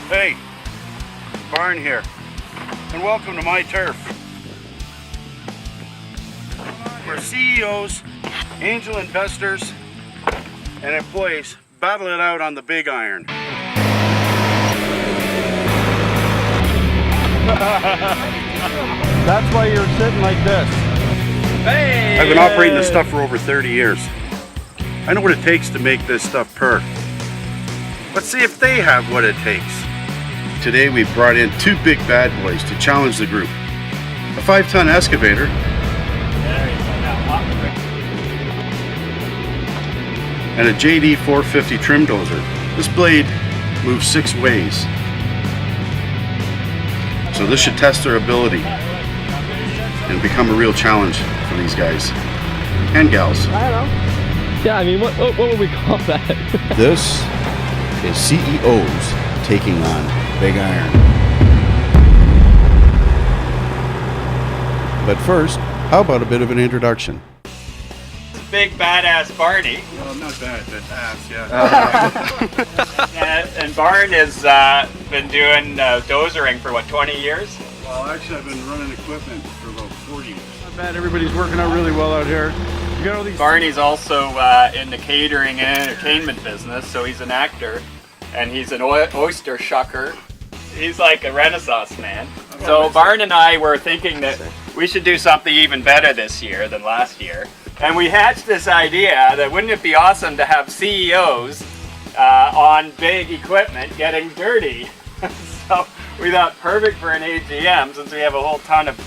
Hey, Barney here, and welcome to my turf, where CEOs, angel investors, and employees battle it out on the big iron. That's why you're sitting like this. Hey! I've been operating this stuff for over 30 years. I know what it takes to make this stuff purr. Let's see if they have what it takes. Today we've brought in two big bad boys to challenge the group. A 5-ton excavator and a JD 450 trim dozer. This blade moves 6 ways. So this should test their ability and become a real challenge for these guys and gals. I don't know. Yeah, I mean, what would we call that? This is CEOs taking on big iron. But first, how about a bit of an introduction? Big badass Barney. Well, not bad, but ass, yeah. And Barn has been doing dozering for what, 20 years? Well, actually, I've been running equipment for about 40 years. Not bad. Everybody's working out really well out here. You got all these. Barney's also in the catering and entertainment business, so he's an actor, and he's an oyster shucker. He's like a Renaissance man. So Barn and I were thinking that we should do something even better this year than last year. And we hatched this idea that wouldn't it be awesome to have CEOs on big equipment getting dirty. So we thought perfect for an AGM since we have a whole ton of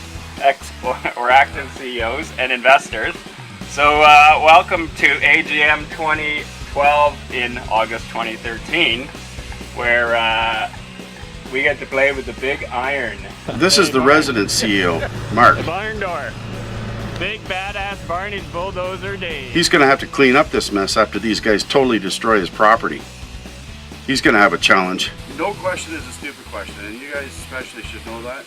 ex or active CEOs and investors. So welcome to AGM 2012 in August 2013, where we get to play with the big iron. This is the resident CEO, Mark. The barn door. Big badass Barney's bulldozer days. He's going to have to clean up this mess after these guys totally destroy his property. He's going to have a challenge. No question is a stupid question, and you guys especially should know that.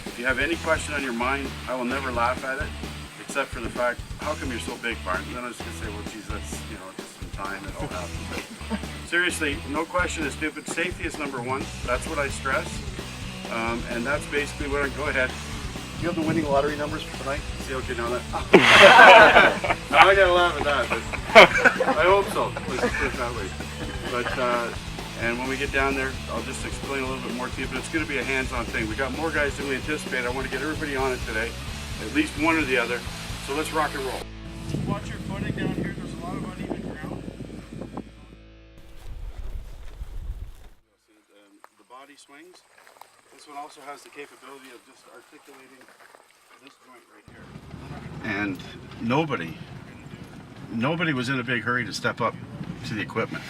If you have any question on your mind, I will never laugh at it, except for the fact, how come you're so big, Barney? Then I was going to say, well, geez, that's, just some time, it all happens. But seriously, no question is stupid. Safety is number one. That's what I stress. And that's basically what I go ahead. Do you have the winning lottery numbers for tonight? See, okay, now that. Now I gotta laugh at that, but I hope so. Let's put it that way. But, and when we get down there, I'll just explain a little bit more to you, but it's gonna be a hands-on thing. We got more guys than we anticipate. I want to get everybody on it today, at least one or the other. So let's rock and roll. Watch your footing down here. There's a lot of uneven ground. The body swings. This one also has the capability of just articulating this joint right here. And nobody was in a big hurry to step up to the equipment.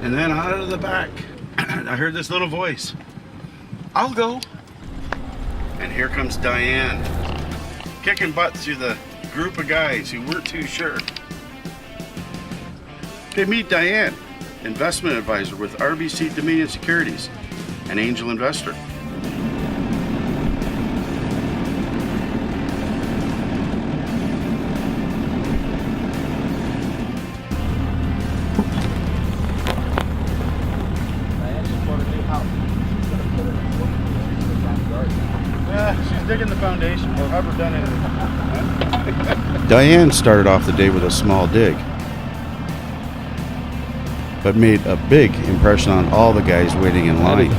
And then out of the back, I heard this little voice. I'll go. And here comes Diane, kicking butt through the group of guys who weren't too sure. Okay, meet Diane, investment advisor with RBC Dominion Securities, an angel investor. Yeah, she's digging the foundation. We'll have her done anything. Diane started off the day with a small dig, but made a big impression on all the guys waiting in line.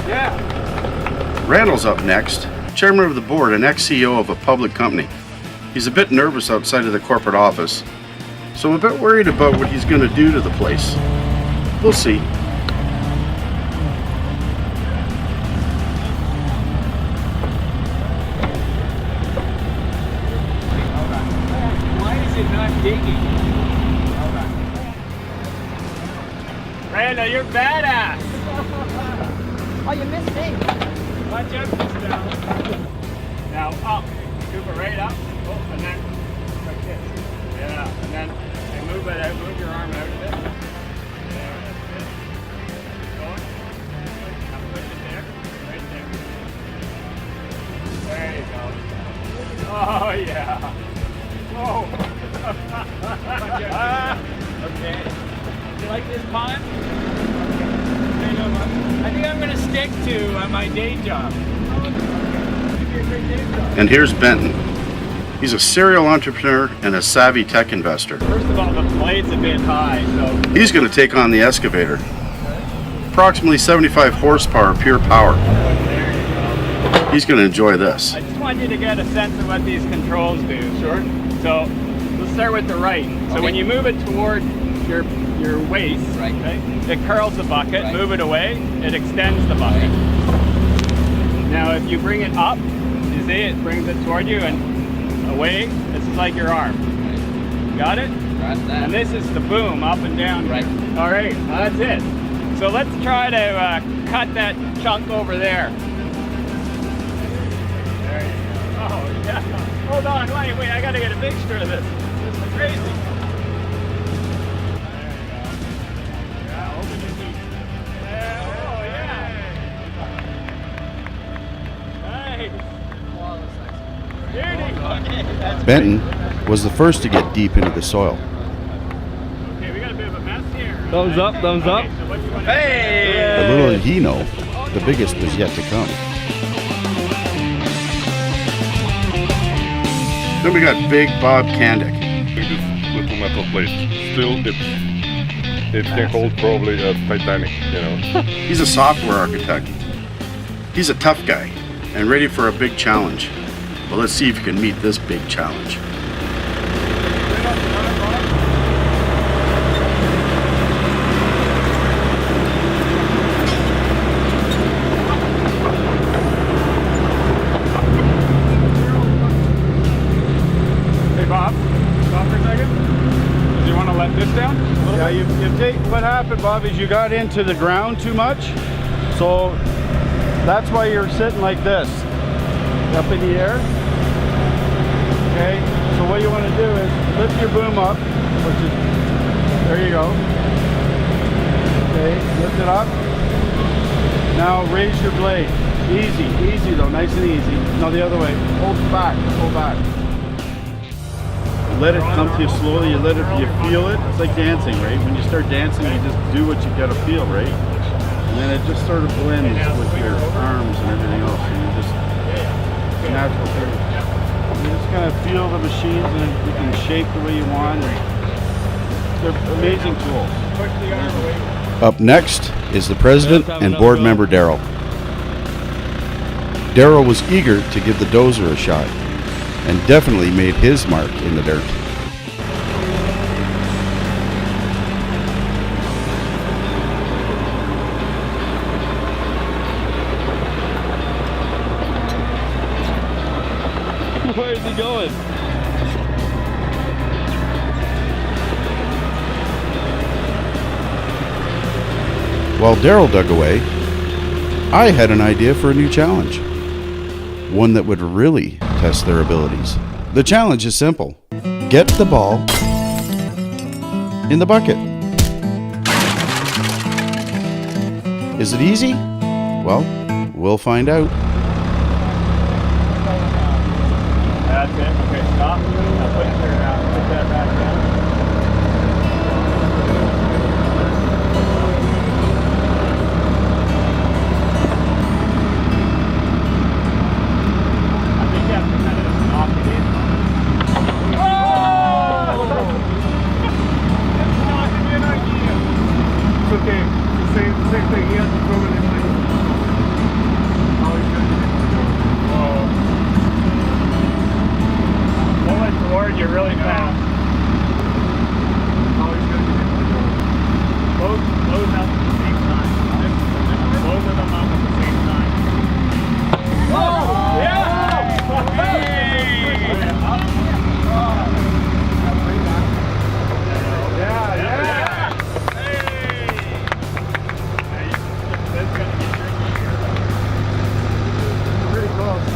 Yeah. Randall's up next, chairman of the board and ex-CEO of a public company. He's a bit nervous outside of the corporate office, so I'm a bit worried about what he's going to do to the place. We'll see. Randall, you're badass! Oh, you missed me. Watch out, down. Now up. Scoop it right up. Oh, and then like this. Yeah, and then move it out. Move your arm out of it. There, that's good. Keep going. Now put it there. Right there. There you go. Oh, Oh, yeah. Whoa. Okay. You like this pond? I think I'm going to stick to my day job. And here's Benton. He's a serial entrepreneur and a savvy tech investor. First of all, the blade's a bit high, so... He's going to take on the excavator. Approximately 75 horsepower pure power. He's going to enjoy this. I just want you to get a sense of what these controls do. Sure. So let's start with the right. So when you move it toward your waist, right, it curls the bucket. Right. Move it away, it extends the bucket. Right. Now if you bring it up, you see it brings it toward you and away. This is like your arm. Right. Got it? Got that. And this is the boom, up and down. Right. All right, that's it. So let's try to cut that chunk over there. There you go. Oh, yeah. Hold on, wait, I gotta get a picture of this. This is crazy. There you go. Yeah, open your feet. Oh, yeah. Nice. Beauty. Benton was the first to get deep into the soil. Okay, we got a bit of a mess here. Thumbs up, thumbs up. Okay, so what you want hey! The little did he know, the biggest was yet to come. Then we got Big Bob Kandick. This little metal plate. Still, it can hold probably a Titanic, you know. He's a software architect. He's a tough guy and ready for a big challenge. Well, let's see if you can meet this big challenge. What happened, Bob, is you got into the ground too much, so that's why you're sitting like this, up in the air. Okay, so what you want to do is lift your boom up, which is, there you go. Okay, lift it up. Now raise your blade. Easy though, nice and easy. No, the other way. Hold back, pull back. Let it come to you slowly, you feel it. It's like dancing, right? When you start dancing, you just do what you gotta feel, right? And then it just sort of blends with your arms and everything else. And you just, it's natural thing. You just kind of feel the machines and you can shape the way you want. They're amazing tools. Up next is the president and board member Daryl. Daryl was eager to give the dozer a shot, and definitely made his mark in the dirt. Where is he going? While Daryl dug away, I had an idea for a new challenge. One that would really test their abilities. The challenge is simple. Get the ball in the bucket. Is it easy? Well, we'll find out. That's it. Okay, stop. Now put that back down. You're really fast. Both up at the same time. Both of them up at the same time. Oh! Yeah! Hey! Yeah! Hey! That's gonna get tricky here. Pretty close.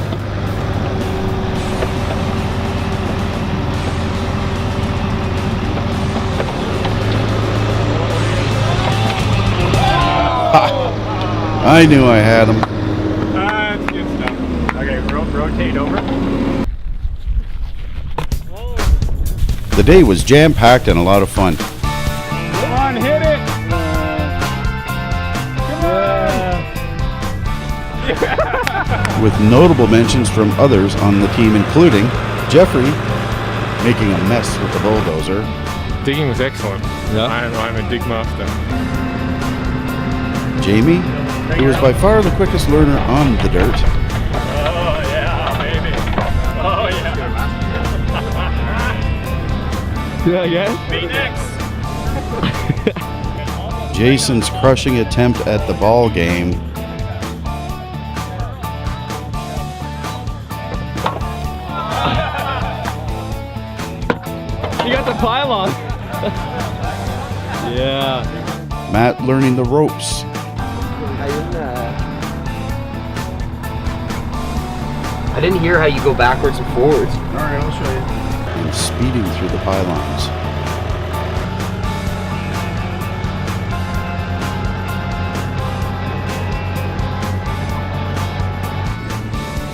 I knew I had him. That's good stuff. Okay, rotate over. The day was jam-packed and a lot of fun. Come on, hit it! With notable mentions from others on the team, including Jeffrey making a mess with the bulldozer, Digging was excellent. Yeah. I'm a dig master. Jamie, who was by far the quickest learner on the dirt, Oh yeah, baby. Oh yeah. Do that again? Me next. Jason's crushing attempt at the ball game, You got the pylon. Yeah. Matt learning the ropes, I didn't hear how you go backwards and forwards. Alright, I'll show you. and speeding through the pylons.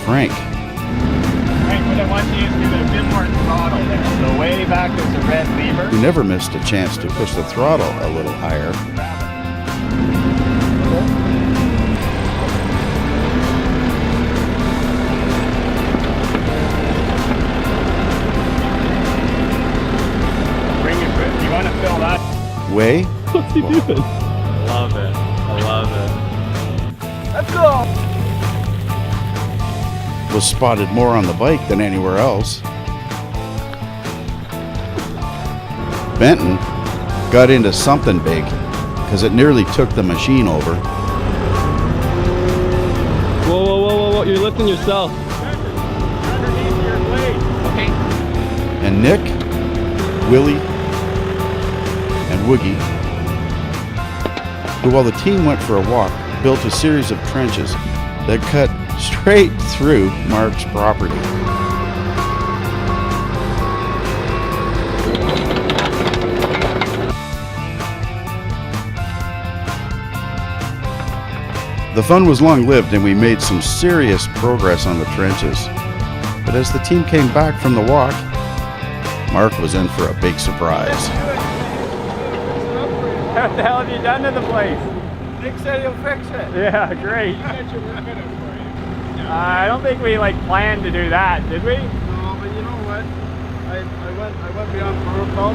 Frank, What I want you to do is a bit more throttle there. So way back there's a red lever. who never missed a chance to push the throttle a little higher, Bring it, Chris. You want to fill that? Way, What's he doing? Love it. I love it. was spotted more on the bike than anywhere else. Benton got into something big because it nearly took the machine over. Whoa, whoa, whoa, whoa, whoa. You're lifting yourself. Underneath your blade. Okay. And Nick, Willie, and Woogie, who while the team went for a walk, built a series of trenches that cut straight through Mark's property. The fun was long-lived and we made some serious progress on the trenches. But as the team came back from the walk, Mark was in for a big surprise. What the hell have you done to the place? Nick said he'll fix it. Yeah, great. I don't think we planned to do that, did we? No, but you know what? I went beyond protocol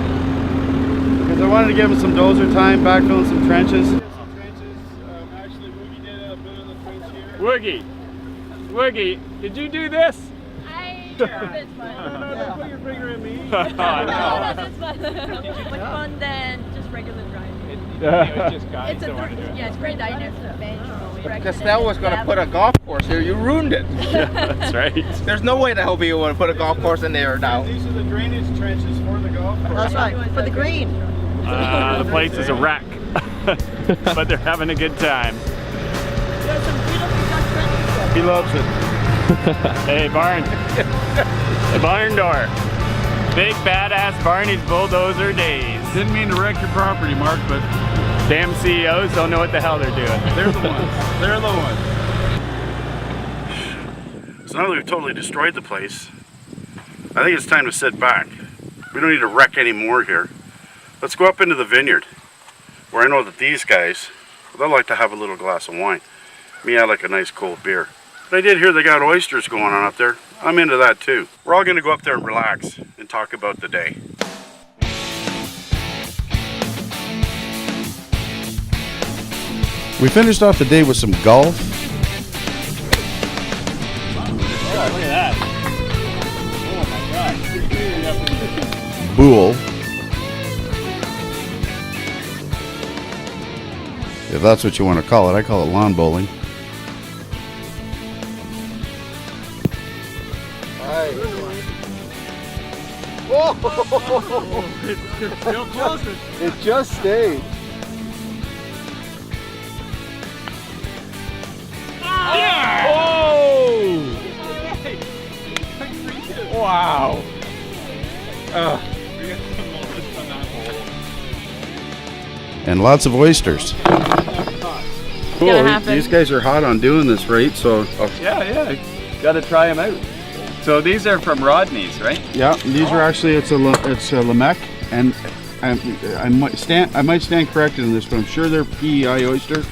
because I wanted to give him some dozer time, backfilling some trenches. Actually, Woogie did a bit of the trench here. Woogie, did you do this? I it's fun. Don't put your finger at me. Oh, No, that's fun. Much fun than just regular driving. It's it's great dynamic bench. Castell was going to put a golf course here. You ruined it. That's right. There's no way the hell you want to put a golf course in there now. These are the drainage trenches for the golf course. That's right, for the green. The place is a wreck, but they're having a good time. There's some beautiful trenches. He loves it. Hey, Barn. The barn door. Big badass Barney's bulldozer days. Didn't mean to wreck your property, Mark, but Damn CEOs don't know what the hell they're doing. they're the ones. They're the ones. So now that we've totally destroyed the place, I think it's time to sit back. We don't need to wreck any more here. Let's go up into the vineyard, where I know that these guys, they'll like to have a little glass of wine. Me, I like a nice cold beer. But I did hear they got oysters going on up there. I'm into that too. We're all gonna go up there and relax and talk about the day. We finished off the day with some golf, Look at that. Oh my god. boule, if that's what you want to call it. I call it lawn bowling. It just stayed. Wow. And lots of oysters. Cool. These guys are hot on doing this, right? So Yeah. Gotta try them out. So these are from Rodney's, right? Yeah, these are actually, it's a Lamec, and I might stand corrected in this, but I'm sure they're PEI oyster.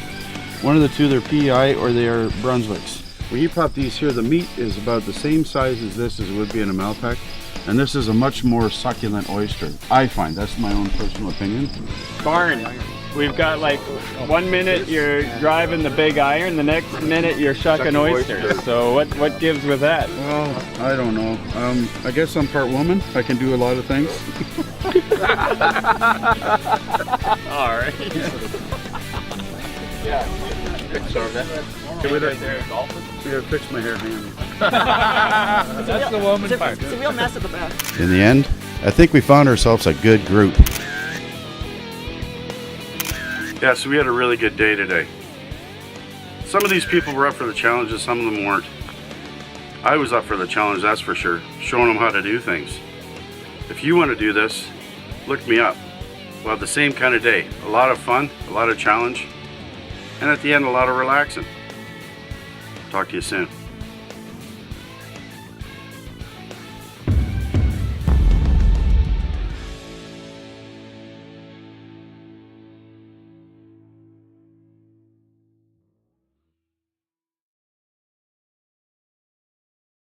One of the two, they're PEI or they are Brunswicks. When you pop these here, the meat is about the same size as this as it would be in a Malpac, and this is a much more succulent oyster. I find, that's my own personal opinion. Barn. We've got like 1 minute you're driving the big iron, the next minute you're shucking oysters. So what gives with that? Well, I don't know. I guess I'm part woman. I can do a lot of things. All right. We gotta fix my hair, hang That's the woman part. It's a real mess at the back. In the end, I think we found ourselves a good group. Yeah, so we had a really good day today. Some of these people were up for the challenges, some of them weren't. I was up for the challenge, that's for sure, showing them how to do things. If you want to do this, look me up. We'll have the same kind of day. A lot of fun, a lot of challenge, and at the end, a lot of relaxing. Talk to you soon.